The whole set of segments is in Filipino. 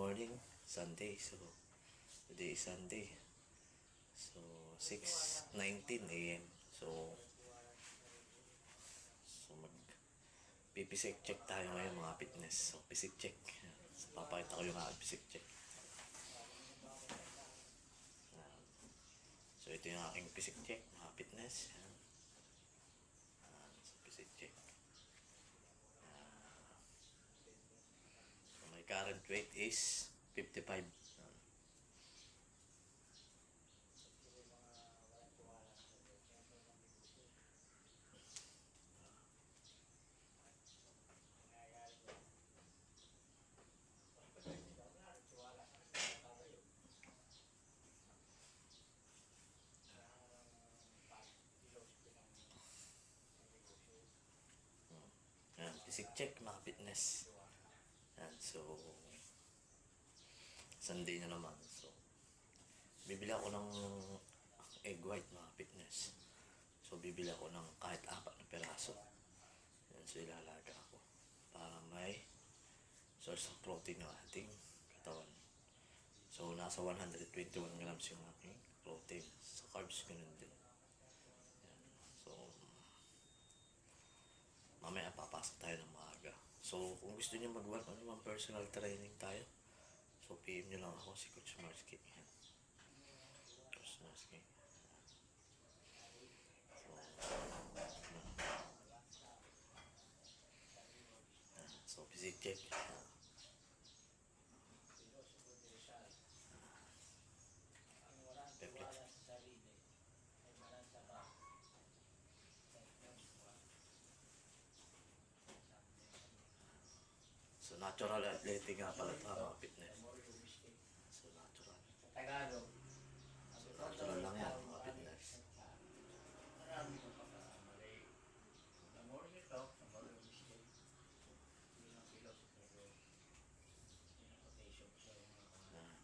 morning, Sunday. So, today is Sunday. So, 6:19 a.m. So mag-physic check tayo ngayon mga fitness. So, physic check. So, papakita ko yung aking physic check. So, ito yung aking physic check, mga fitness. So, physic check. So, my current weight is 55. Yan, physic check mga fitness. Yan, so Sunday na naman. So bibili ako ng egg white mga fitness. So bibili ako ng kahit 4 na peraso. Yan, so ilalaga ako para may source of protein ng ating katawan. So nasa 121 grams yung aking protein. Sa carbs ganun din. Yan, so mamaya papasok tayo ng maaga. So, kung gusto niyo mag-1-on-1 personal training tayo, so PM nyo lang ako, si Coach Marsky. Coach Marsky. So, physic check. So, natural athletic nga pala ito, mga fitness. So, natural. Tagalog. So, natural lang yan, mga fitness. Marami ko pa mali. Namor ito, namor yung mistake. Hindi na philosophy pero quotation sa mga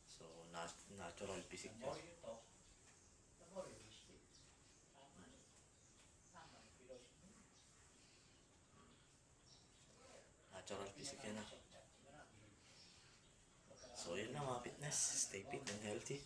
So, natural physique namor yan. ito, namor yung mistake. Tama yung philosophy. Natural physique yan ah. So, yun lang mga fitness. Stay fit and healthy.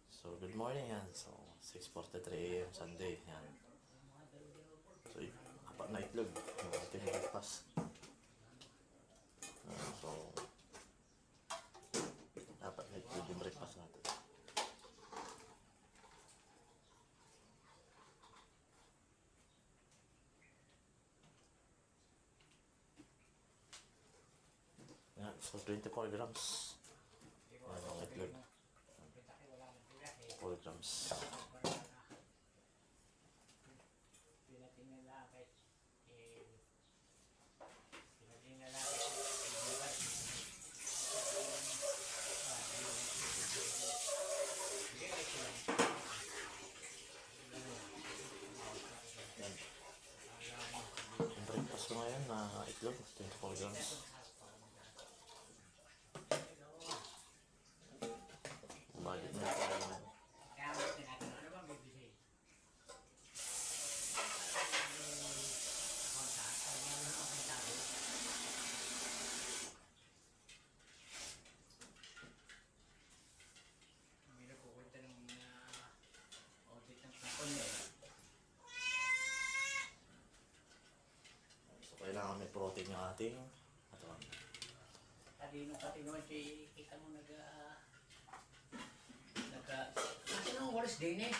So, good morning yan. So, 6:43 a.m. Sunday. Yan. So, 4 na itlog. Yung ating breakfast. So, 4 na itlog yung breakfast natin. Yan. So, 24 grams. Yan ang itlog. 4 grams. Pinatingnan lang kahit Yan. Yung breakfast ko ngayon na itlog, 24 grams. Budget na tayo ngayon. kaya mo tinatanong, ano bang bibili? May napupunta ng mga audit ng kapon eh. So, kailangan may protein yung ating katawan. Talino pati naman siya, kita mo nasa nung oras din eh.